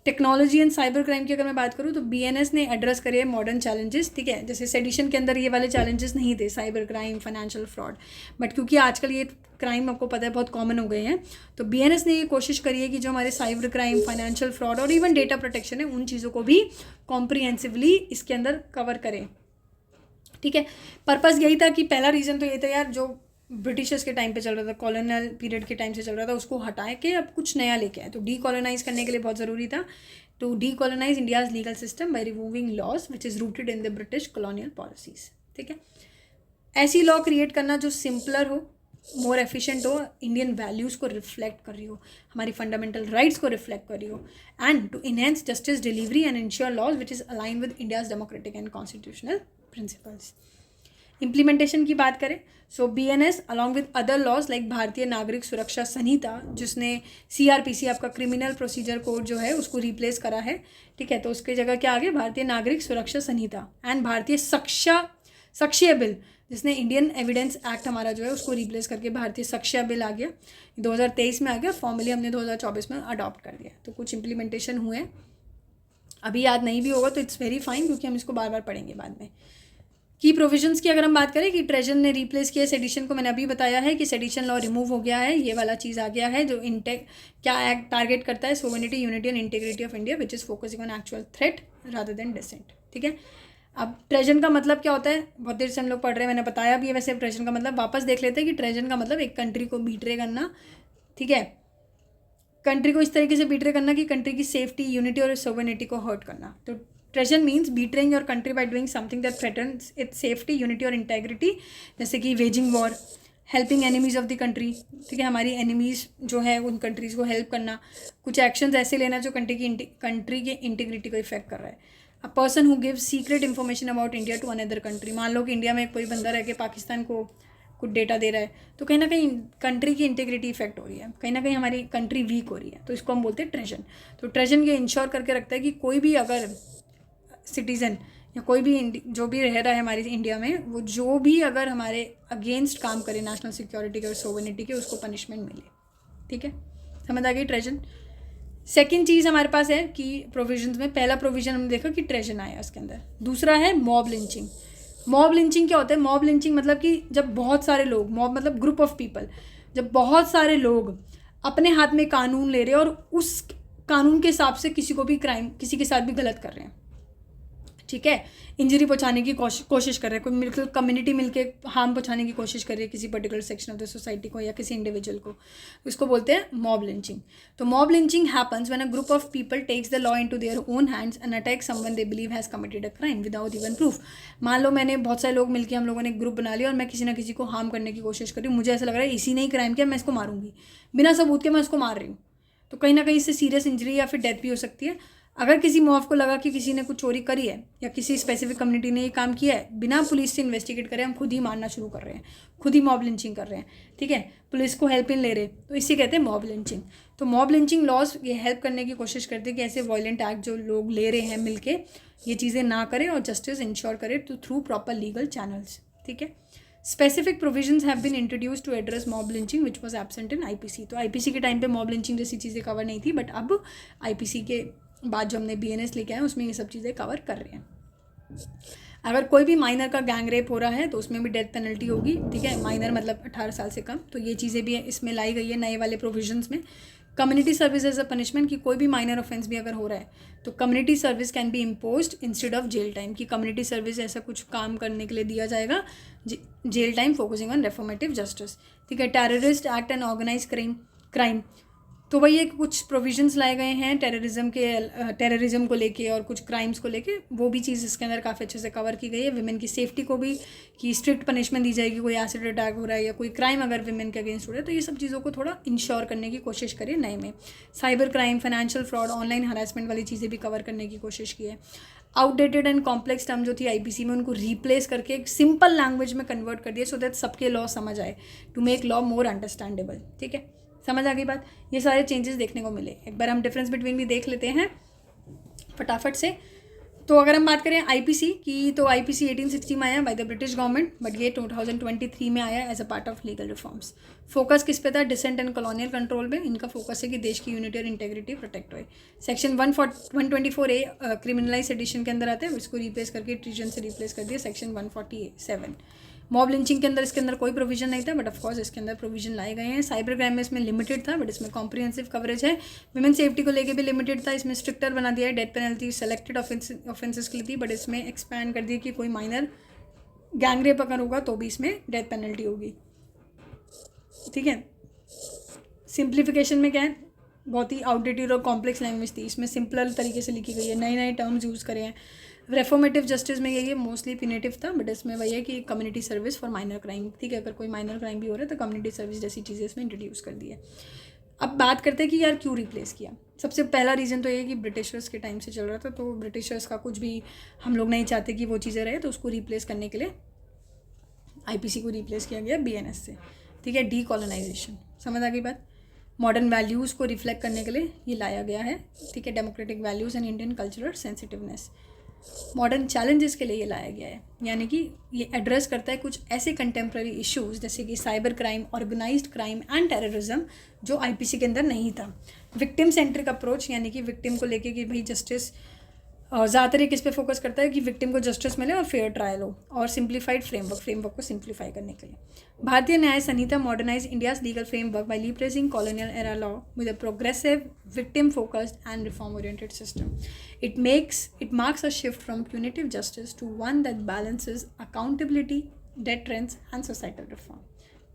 टेक्नोलॉजी एंड साइबर क्राइम की अगर मैं बात करूँ तो BNS ने एड्रेस करे मॉडर्न चैलेंजेस। ठीक है, जैसे सेडिशन के अंदर ये वाले चैलेंजेस नहीं थे, cyber crime, financial fraud, but क्योंकि आजकल ये क्राइम आपको पता है बहुत कॉमन हो गए हैं, तो BNS ने ये कोशिश करी है कि जो हमारे साइबर क्राइम, फाइनेंशियल फ्रॉड और इवन डेटा प्रोटेक्शन है, उन चीज़ों को भी कॉम्प्रिहेंसिवली इसके अंदर कवर करें। ठीक है, पर्पज़ यही था कि पहला रीज़न तो ये था यार, जो ब्रिटिशर्स के टाइम पे चल रहा था, कॉलोनियल पीरियड के टाइम से चल रहा था, उसको हटाए के अब कुछ नया लेके आए, तो डीकॉलोनाइज करने के लिए बहुत ज़रूरी था to decolonize India's legal system by removing laws which is rooted in the British colonial policies. ठीक है, ऐसी लॉ क्रिएट करना जो सिंपलर हो, मोर एफिशिएंट हो, इंडियन वैल्यूज़ को रिफ्लेक्ट कर रही हो, हमारी फंडामेंटल राइट्स को रिफ्लेक्ट कर रही हो, and to enhance justice delivery and ensure laws which is align with India's democratic and constitutional principles. Implementation की बात करें, so BNS along with other laws like Bharatiya Nagarik सुरक्षा संहिता, जिसने CRPC आपका क्रिमिनल प्रोसीजर कोड जो है उसको रिप्लेस करा है। ठीक है, तो उसकी जगह क्या आ गया, भारतीय नागरिक सुरक्षा संहिता, एंड भारतीय साक्ष्य बिल, जिसने इंडियन एविडेंस एक्ट हमारा जो है उसको रिप्लेस करके भारतीय साक्ष्य बिल आ गया, 2023 में आ गया, फॉर्मली हमने 2024 में अडॉप्ट कर दिया। तो कुछ इम्प्लीमेंटेशन हुए, अभी याद नहीं भी होगा तो इट्स वेरी फाइन, क्योंकि हम इसको बार बार पढ़ेंगे बाद में। की प्रोविजंस की अगर हम बात करें कि ट्रेजन ने रिप्लेस किया सेडिशन को, मैंने अभी बताया है कि सेडिशन लॉ रिमूव हो गया है, ये वाला चीज़ आ गया है जो क्या एक्ट टारगेट करता है, sovereignty, unity and integrity of India which is focusing on actual threat rather than dissent. ठीक है, अब ट्रेजन का मतलब क्या होता है, बहुत देर से हम लोग पढ़ रहे हैं, मैंने बताया भी है। वैसे ट्रेजन का मतलब वापस देख लेते हैं कि ट्रेजन का मतलब एक कंट्री को बीट्रे करना। ठीक है, कंट्री को इस तरीके से बीट्रे करना कि कंट्री की सेफ्टी, यूनिटी और सोवेनिटी को हर्ट करना। तो treason means betraying your country by doing something that threatens its safety, unity और इंटेग्रिटी, जैसे कि waging war, helping enemies of the country. ठीक है, हमारी एनिमीज़ जो है उन कंट्रीज़ को हेल्प करना, कुछ एक्शंस ऐसे लेना जो कंट्री के इंटीग्रिटी को इफेक्ट कर रहा है। A person who gives secret information about India to another country, मान लो कि इंडिया में कोई बंदा रह के पाकिस्तान को कुछ डेटा दे रहा है, तो कहीं ना कहीं कंट्री की इंटीग्रिटी इफेक्ट हो रही है, कहीं ना कहीं हमारी कंट्री वीक हो रही है, तो इसको हम बोलते हैं ट्रेजन। तो ट्रेजन ये इंश्योर करके रखता है कि कोई भी अगर सिटीज़न या कोई भी जो भी रह रहा है हमारी इंडिया में, वो जो भी अगर हमारे अगेंस्ट काम करे नेशनल सिक्योरिटी के और सोवरेनिटी के, उसको पनिशमेंट मिले। ठीक है, समझ आ गई ट्रेजन। सेकेंड चीज़ हमारे पास है कि प्रोविजंस में पहला प्रोविजन हमने देखा कि ट्रेजन आया उसके अंदर। दूसरा है मॉब लिंचिंग। मॉब लिंचिंग क्या होता है? मॉब लिंचिंग मतलब कि जब बहुत सारे लोग, मॉब मतलब ग्रुप ऑफ पीपल, जब बहुत सारे लोग अपने हाथ में कानून ले रहे हैं और उस कानून के हिसाब से किसी को भी क्राइम, किसी के साथ भी गलत कर रहे हैं, ठीक है, इंजरी पहुंचाने की कोशिश कर रहे हैं, कोई मिलकर कम्युनिटी मिलके हार्म पहुंचाने की कोशिश कर रही है किसी particular section of the society को या किसी इंडिविजुअल को, इसको बोलते हैं मॉब लिंचिंग। तो mob lynching happens when a group of people takes the law into their own hands and attack someone they believe has committed a crime without even proof. मान लो मैंने बहुत सारे लोग मिलकर, हम लोगों ने एक ग्रुप बना लिया और मैं किसी ना किसी को हार्म करने की कोशिश कर रही हूँ, मुझे ऐसा लग रहा है इसी ने ही क्राइम किया, मैं इसको मारूंगी, बिना सबूत के मैं उसको मार रही हूँ, तो कहीं ना कहीं इससे सीरियस इंजरी या फिर डेथ भी हो सकती है। अगर किसी मॉब को लगा कि किसी ने कुछ चोरी करी है या किसी स्पेसिफिक कम्युनिटी ने ये काम किया है, बिना पुलिस से इन्वेस्टिगेट करे हम खुद ही मारना शुरू कर रहे हैं, खुद ही मॉब लिंचिंग कर रहे हैं, ठीक है, पुलिस को हेल्प इन ले रहे, तो इसी कहते हैं मॉब लिंचिंग। तो मॉब लिंचिंग लॉज ये हेल्प करने की कोशिश करते हैं कि ऐसे वायलेंट एक्ट जो लोग ले रहे हैं मिलके, ये चीज़ें ना करें और जस्टिस इंश्योर करें to through proper legal channels. ठीक है, specific provisions have been introduce to address mob lynching which was absent in IPC. तो आईपीसी के टाइम पे मॉब लिंचिंग जैसी चीज़ें कवर नहीं थी, बट अब आईपीसी के बाद जो हमने बीएनएस लेके आए उसमें ये सब चीज़ें कवर कर रहे हैं। अगर कोई भी माइनर का गैंग रेप हो रहा है तो उसमें भी डेथ पेनल्टी होगी, ठीक है, माइनर मतलब 18 साल से कम, तो ये चीज़ें भी इसमें लाई गई है नए वाले प्रोविजंस में। Community service as a punishment, कि कोई भी माइनर ऑफेंस भी अगर हो रहा है तो community service can be imposed instead of jail time, कि कम्युनिटी सर्विस ऐसा कुछ काम करने के लिए दिया जाएगा, jail time focusing on reformative justice. ठीक है, terrorist act and organize crime, तो वही एक कुछ प्रोविजंस लाए गए हैं टेररिज्म को लेके और कुछ क्राइम्स को लेके, वो भी चीज़ इसके अंदर काफ़ी अच्छे से कवर की गई है। विमेन की सेफ्टी को भी, कि स्ट्रिक्ट पनिशमेंट दी जाएगी, कोई एसिड अटैक हो रहा है या कोई क्राइम अगर विमेन के अगेंस्ट हो रहा है, तो ये सब चीज़ों को थोड़ा इंश्योर करने की कोशिश करिए नए में। Cyber crime, financial fraud, online harassment वाली चीज़ें भी कवर करने की कोशिश की है। आउटडेटेड एंड कॉम्प्लेक्स टर्म जो थी आईपीसी में, उनको रिप्लेस करके एक सिंपल लैंग्वेज में कन्वर्ट कर दिया, सो दैट सबके लॉ समझ आए, to make law more understandable. ठीक है, समझ आ गई बात। ये सारे चेंजेस देखने को मिले। एक बार हम डिफरेंस बिटवीन भी देख लेते हैं फटाफट से। तो अगर हम बात करें आईपीसी की, तो आईपीसी 1860 में आया by the British government, but ये 2023 में आया as a part of legal reforms. Focus किस पे था? डिसेंट एंड कॉलोनियल कंट्रोल में इनका फोकस है कि देश की यूनिटी और इंटेग्रिटी प्रोटेक्ट हुए। सेक्शन 124A क्रिमिनलाइज एडिशन के अंदर आते हैं, इसको रिप्लेस करके ट्रीजन से रिप्लेस कर दिया सेक्शन 147। मॉब लिंचिंग के अंदर इसके अंदर कोई प्रोविजन नहीं था, बट ऑफकोर्स इसके अंदर प्रोविजन लाए गए हैं। साइबर क्राइम में इसमें लिमिटेड था, बट इसमें कॉम्प्रिहेंसिव कवरेज है। विमेन सेफ्टी को लेके भी लिमिटेड था, इसमें स्ट्रिक्टर बना दिया है। डेथ पेनल्टी सेलेक्टेड ऑफेंसेस के लिए थी, बट इसमें एक्सपैंड कर दिया कि कोई माइनर गैंग रेप अगर होगा तो भी इसमें डेथ पेनल्टी होगी। ठीक है, सिंप्लीफिकेशन में क्या है, बहुत ही आउटडेटेड और कॉम्प्लेक्स लैंग्वेज थी, इसमें सिंपल तरीके से लिखी गई है, नए नए टर्म्स यूज़ करे हैं। रेफॉर्मेटिव जस्टिस में ये मोस्टली पिनेटिव था, बट इसमें वही है कि community service for minor crime. ठीक है, अगर कोई माइनर क्राइम भी हो रहा है तो कम्युनिटी सर्विस जैसी चीज़ें इसमें इंट्रोड्यूस कर दी है। अब बात करते हैं कि यार क्यों रिप्लेस किया। सबसे पहला रीज़न तो ये कि ब्रिटिशर्स के टाइम से चल रहा था, तो ब्रिटिशर्स का कुछ भी हम लोग नहीं चाहते कि वो चीज़ें रहे, तो उसको रिप्लेस करने के लिए आईपीसी को रिप्लेस किया गया बीएनएस से। ठीक है, डीकॉलोनाइजेशन, समझ आ गई बात। मॉडर्न वैल्यूज़ को रिफ्लेक्ट करने के लिए ये लाया गया है। ठीक है, democratic values and Indian cultural sensitiveness. Modern challenges के लिए ये लाया गया है, यानी कि ये एड्रेस करता है कुछ ऐसे कंटेम्प्रेरी इश्यूज जैसे कि cyber crime, organized crime and terrorism, जो आईपीसी के अंदर नहीं था। विक्टिम सेंट्रिक अप्रोच, यानी कि विक्टिम को लेके कि भाई जस्टिस, ज़्यादातर किस पे फोकस करता है कि विक्टिम को जस्टिस मिले और फेयर ट्रायल हो, और सिंप्लीफाइड फ्रेमवर्क को सिंप्लीफाई करने के लिए। Bharatiya Nyaya Sanhita modernize India's legal framework by replacing colonial era law with a progressive, victim focused and reform oriented system. It marks a shift from punitive justice to one that balances accountability, deterrence and societal reform.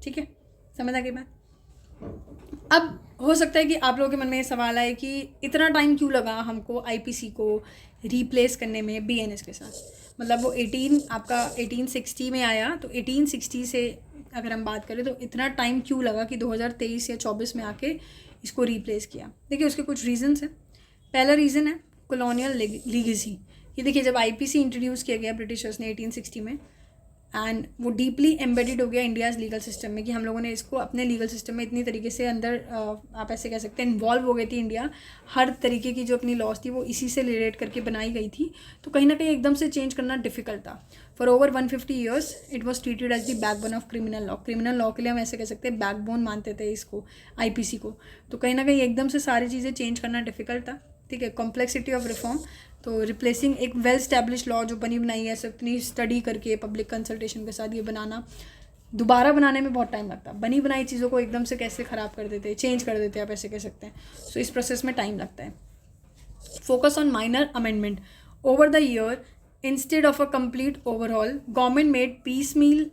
ठीक है, समझ आ गई बात। अब हो सकता है कि आप लोगों के मन में ये सवाल आए कि इतना टाइम क्यों लगा हमको आईपीसी को रिप्लेस करने में बीएनएस के साथ। मतलब वो 1860 में आया, तो 1860 से अगर हम बात करें तो इतना टाइम क्यों लगा कि 2023 या 24 में आके इसको रिप्लेस किया। देखिए, उसके कुछ रीजंस हैं। पहला रीज़न है कॉलोनियल लीगेसी। ये देखिए, जब आईपीसी इंट्रोड्यूस किया गया ब्रिटिशर्स ने 1860 में, एंड वो डीपली एम्बेडेड हो गया इंडियाज़ लीगल सिस्टम में कि हम लोगों ने इसको अपने लीगल सिस्टम में इतनी तरीके से अंदर आप ऐसे कह सकते हैं इन्वॉल्व हो गई थी इंडिया, हर तरीके की जो अपनी लॉज थी वो इसी से रिलेट करके बनाई गई थी, तो कहीं ना कहीं एकदम से चेंज करना डिफिकल्ट था। For over 150 years it was treated as the backbone of criminal law. Criminal law के लिए हम ऐसे कह सकते हैं बैकबोन मानते थे इसको, IPC को, तो कहीं ना कहीं एकदम से सारी चीज़ें चेंज करना डिफिकल्ट था। ठीक है, कॉम्प्लेक्सिटी ऑफ रिफॉर्म, तो रिप्लेसिंग एक वेल स्टैब्लिश लॉ जो बनी बनाई है, इतनी स्टडी करके पब्लिक कंसल्टेशन के साथ ये बनाना, दोबारा बनाने में बहुत टाइम लगता है। बनी बनाई चीज़ों को एकदम से कैसे ख़राब कर देते हैं, चेंज कर देते हैं, आप ऐसे कह सकते हैं। सो इस प्रोसेस में टाइम लगता है। Focus on minor amendment over the year instead of a complete overall, government made piecemeal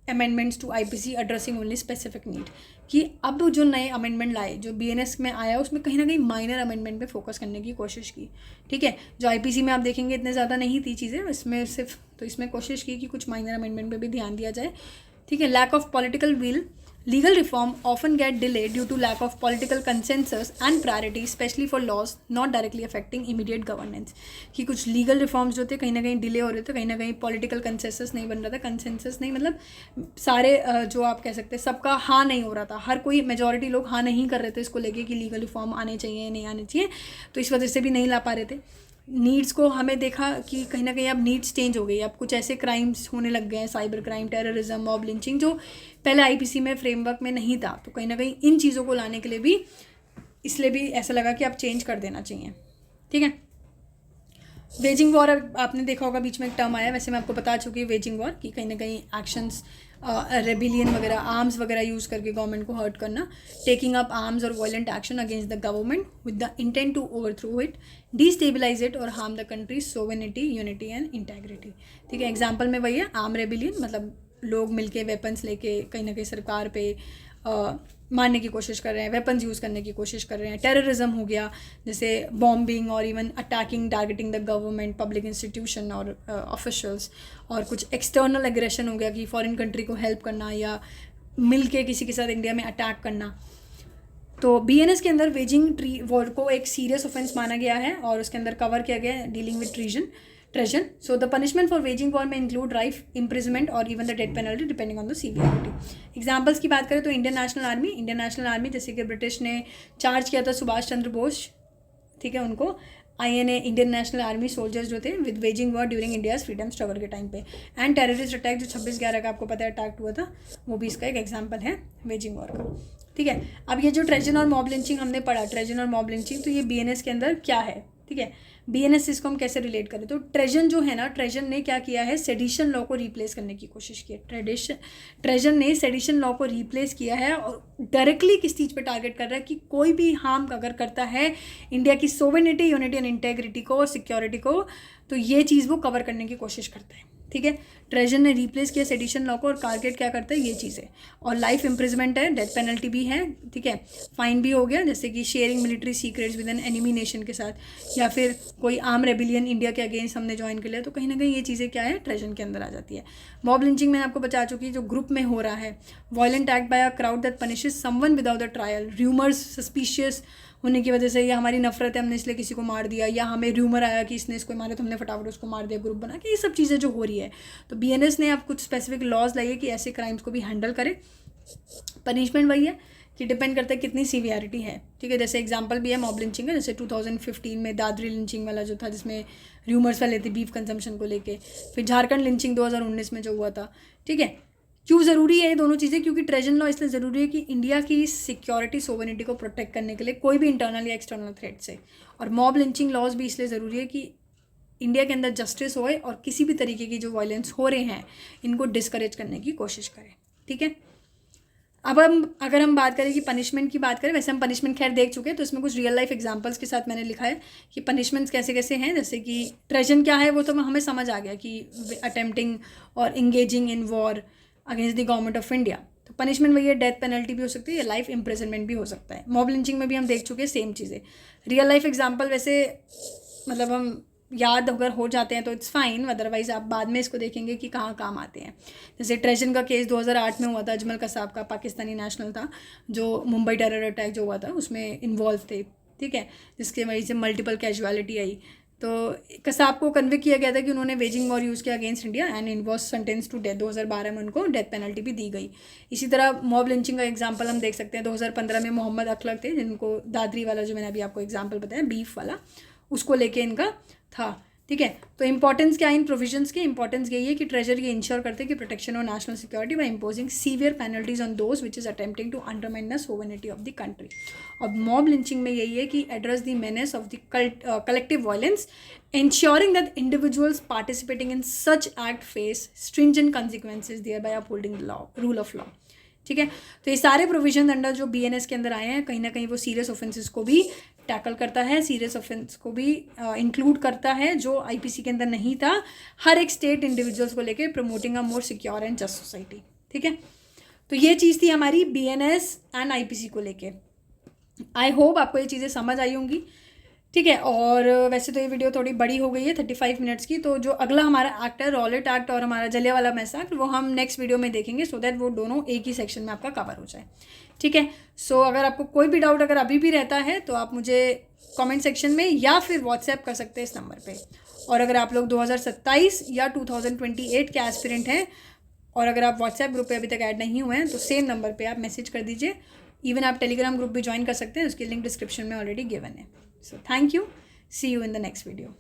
amendments to IPC addressing only specific need, कि अब जो नए अमेंडमेंट लाए, जो BNS में आया उसमें कहीं ना कहीं माइनर अमेंडमेंट पे फोकस करने की कोशिश की। ठीक है, जो IPC में आप देखेंगे इतने ज़्यादा नहीं थी चीज़ें, इसमें सिर्फ तो इसमें कोशिश की कि कुछ माइनर अमेंडमेंट पे भी ध्यान दिया जाए। ठीक है, lack of political will, legal reform often get delayed due to lack of political consensus and priority, especially for laws not directly affecting immediate governance, कि कुछ legal reforms जो थे कहीं ना कहीं डिले हो रहे थे, कहीं ना कहीं political consensus नहीं बन रहा था। कंसेंसस नहीं मतलब सारे जो आप कह सकते हैं सबका हाँ नहीं हो रहा था, हर कोई मेजॉरिटी लोग हाँ नहीं कर रहे थे इसको लेके कि लीगल रिफॉर्म आने चाहिए नहीं आने चाहिए, तो इस वजह से भी नहीं ला पा रहे थे। नीड्स को हमें देखा कि कहीं ना कहीं अब नीड्स चेंज हो गई, अब कुछ ऐसे क्राइम्स होने लग गए हैं, cyber crime, terrorism, mob lynching, जो पहले IPC में फ्रेमवर्क में नहीं था, तो कहीं ना कहीं इन चीज़ों को लाने के लिए भी, इसलिए भी ऐसा लगा कि अब चेंज कर देना चाहिए। ठीक है, वेजिंग वॉर, आपने देखा होगा बीच में एक टर्म आया, वैसे मैं आपको बता चुकी हूँ वेजिंग वॉर, कि कहीं ना कहीं एक्शंस, रेबिलियन वगैरह, आर्म्स वगैरह यूज़ करके गवर्नमेंट को हर्ट करना, टेकिंग अप आर्म्स और violent action against the government with the intent to overthrow it, destabilize it और harm the country sovereignty, unity and integrity. ठीक है, एग्जाम्पल में वही है आर्म रेबिलियन, मतलब लोग मिलके वेपन्स लेके कहीं ना कहीं सरकार पे मारने की कोशिश कर रहे हैं, वेपन्स यूज़ करने की कोशिश कर रहे हैं। टेररिज्म हो गया, जैसे बॉम्बिंग और even attacking, targeting the government, public institution और ऑफिशियल्स। और कुछ एक्सटर्नल एग्रेशन हो गया कि फॉरेन कंट्री को हेल्प करना या मिल के किसी के साथ इंडिया में अटैक करना। तो BNS के अंदर वेजिंग वॉर को एक सीरियस ऑफेंस माना गया है और उसके अंदर कवर किया गया है dealing with treason. So the punishment for waging war may include life imprisonment or even the death penalty depending on the severity. Examples की बात करें तो इंडियन नेशनल आर्मी जैसे कि ब्रिटिश ने चार्ज किया था सुभाष चंद्र बोस, ठीक है, उनको INA Indian national army soldiers जो थे with waging war during India's freedom struggle के टाइम पे। एंड टेररिस्ट अटैक जो 26/11 का आपको पता है अटैक हुआ था, वो भी इसका एक एग्जाम्पल है वेजिंग वॉर का। ठीक है, अब ये जो ट्रेजन और मॉब लिंचिंग हमने पढ़ा, ट्रेजन और मॉब लिंचिंग, तो ये BNS के अंदर क्या है? ठीक है, BNS इसको हम कैसे रिलेट करें, तो ट्रेजन जो है ना, ट्रेजन ने क्या किया है, सेडिशन लॉ को रिप्लेस करने की कोशिश की है। ट्रेजन ने सेडिशन लॉ को रिप्लेस किया है और डायरेक्टली किस चीज़ पे टारगेट कर रहा है कि कोई भी हार्म अगर करता है इंडिया की सोवेनिटी, यूनिटी एंड इंटेग्रिटी को, सिक्योरिटी को, तो ये चीज़ वो कवर करने की कोशिश करता है। ठीक है, ट्रेजन ने रिप्लेस किया सेडिशन लॉ को और टारगेट क्या करता है, ये चीज़ें। और लाइफ इम्प्रिजमेंट है, डेथ पेनल्टी भी है, ठीक है, फाइन भी हो गया, जैसे कि sharing military secrets with an enemy nation के साथ, या फिर कोई आर्म रेबिलियन इंडिया के अगेंस्ट हमने ज्वाइन कर लिया, तो कहीं ना कहीं ये चीज़ें क्या है, ट्रेजन के अंदर आ जाती है। मॉब लिंचिंग मैंने आपको बता चुकी है, जो ग्रुप में हो रहा है, violent act by a crowd that punishes someone without a trial, rumours suspicious होने की वजह से, या हमारी नफरत है हमने इसलिए किसी को मार दिया, या हमें र्यूमर आया कि इसने इसको मारा तो हमने फटाफट उसको मार दिया ग्रुप बना के, ये सब चीज़ें जो हो रही है, तो BNS ने अब कुछ स्पेसिफिक लॉज लाइए कि ऐसे क्राइम्स को भी हैंडल करे। पनिशमेंट वही है कि डिपेंड करता है कितनी सीवियरिटी है। ठीक है, जैसे एग्जांपल भी है मॉब लिंचिंग है, जैसे 2015 में दादरी लिंचिंग वाला जो था, जिसमें र्यूमर्स फैले थे बीफ कंजम्पशन को लेके, फिर झारखंड लिंचिंग 2019 में जो हुआ था। ठीक है, क्यों ज़रूरी है ये दोनों चीज़ें, क्योंकि ट्रेजन लॉ इसलिए ज़रूरी है कि इंडिया की सिक्योरिटी, सोवेनिटी को प्रोटेक्ट करने के लिए कोई भी इंटरनल या एक्सटर्नल थ्रेट से, और मॉब लिंचिंग लॉज भी इसलिए ज़रूरी है कि इंडिया के अंदर जस्टिस होए और किसी भी तरीके की जो वायलेंस हो रहे हैं इनको डिस्करेज करने की कोशिश करें। ठीक है, अब अगर हम बात करें कि पनिशमेंट की बात करें, वैसे हम पनिशमेंट खैर देख चुके हैं, तो इसमें कुछ रियल लाइफ एग्जांपल्स के साथ मैंने लिखा है कि पनिशमेंट्स कैसे कैसे हैं। जैसे कि ट्रेजन क्या है वो तो हमें समझ आ गया कि अटेम्प्टिंग और engaging in war against the government of India, तो पनिशमेंट वही है, डेथ पेनल्टी भी हो सकती है या लाइफ इम्प्रिजनमेंट भी हो सकता है। मॉब लिंचिंग में भी हम देख चुके हैं सेम चीज़ें। रियल लाइफ एग्जाम्पल वैसे मतलब हम याद अगर हो जाते हैं तो इट्स फाइन, अदरवाइज आप बाद में इसको देखेंगे कि कहाँ काम आते हैं। जैसे ट्रेजन का केस 2008 में हुआ था, अजमल कसाब का, पाकिस्तानी नेशनल था, जो मुंबई टेरर अटैक जो हुआ था उसमें इन्वॉल्व थे। ठीक है, जिसके वजह से मल्टीपल कैजुअलिटी आई, तो कसाब को कन्विक्ट किया गया था कि उन्होंने वेजिंग वॉर यूज़ किया against India and in was sentence to death. 2012 में उनको डेथ पेनल्टी भी दी गई। इसी तरह मॉब लिंचिंग का एग्जांपल हम देख सकते हैं। 2015 में मोहम्मद अखलक थे, जिनको दादरी वाला जो मैंने अभी आपको एग्जांपल बताया बीफ वाला, उसको लेके इनका था। ठीक है, तो इंपॉर्टेंस क्या है इन प्रोविजंस की? इंपॉर्टेंस यही है कि ट्रेजरी ये इंश्योर करते हैं कि protection of national security by imposing severe penalties on those which is attempting to undermine the sovereignty of the country. और मॉब लिंचिंग में यही है कि address the menace of the collective violence, ensuring that individuals participating in such act face stringent consequences thereby upholding the law, rule of law। ठीक है, तो ये सारे प्रोविजन अंडर जो BNS के अंदर आए हैं, कहीं ना कहीं वो सीरियस ऑफेंसेस को भी टैकल करता है, सीरियस ऑफेंस को भी इंक्लूड करता है, जो IPC के अंदर नहीं था। हर एक स्टेट इंडिविजुअल्स को लेके promoting a more secure and just society. ठीक है, तो ये चीज़ थी हमारी BNS एंड IPC को लेके। आई होप आपको ये चीज़ें समझ आई होंगी। ठीक है, और वैसे तो ये वीडियो थोड़ी बड़ी हो गई है 35 मिनट्स की, तो जो अगला हमारा एक्ट है रॉलेट एक्ट और हमारा जलियांवाला मैसाक्र, वो हम नेक्स्ट वीडियो में देखेंगे सो दैट वो दोनों एक ही सेक्शन में आपका कवर हो जाए। ठीक है, सो अगर आपको कोई भी डाउट अगर अभी भी रहता है तो आप मुझे कमेंट सेक्शन में या फिर व्हाट्सएप कर सकते हैं इस नंबर पे। और अगर आप लोग 2027 या 2028 के एस्पिरेंट हैं और अगर आप व्हाट्सएप ग्रुप पे अभी तक ऐड नहीं हुए हैं तो सेम नंबर पे आप मैसेज कर दीजिए। इवन आप टेलीग्राम ग्रुप भी ज्वाइन कर सकते हैं, उसकी लिंक डिस्क्रिप्शन में ऑलरेडी गिवन है। So thank you. See you in the next video.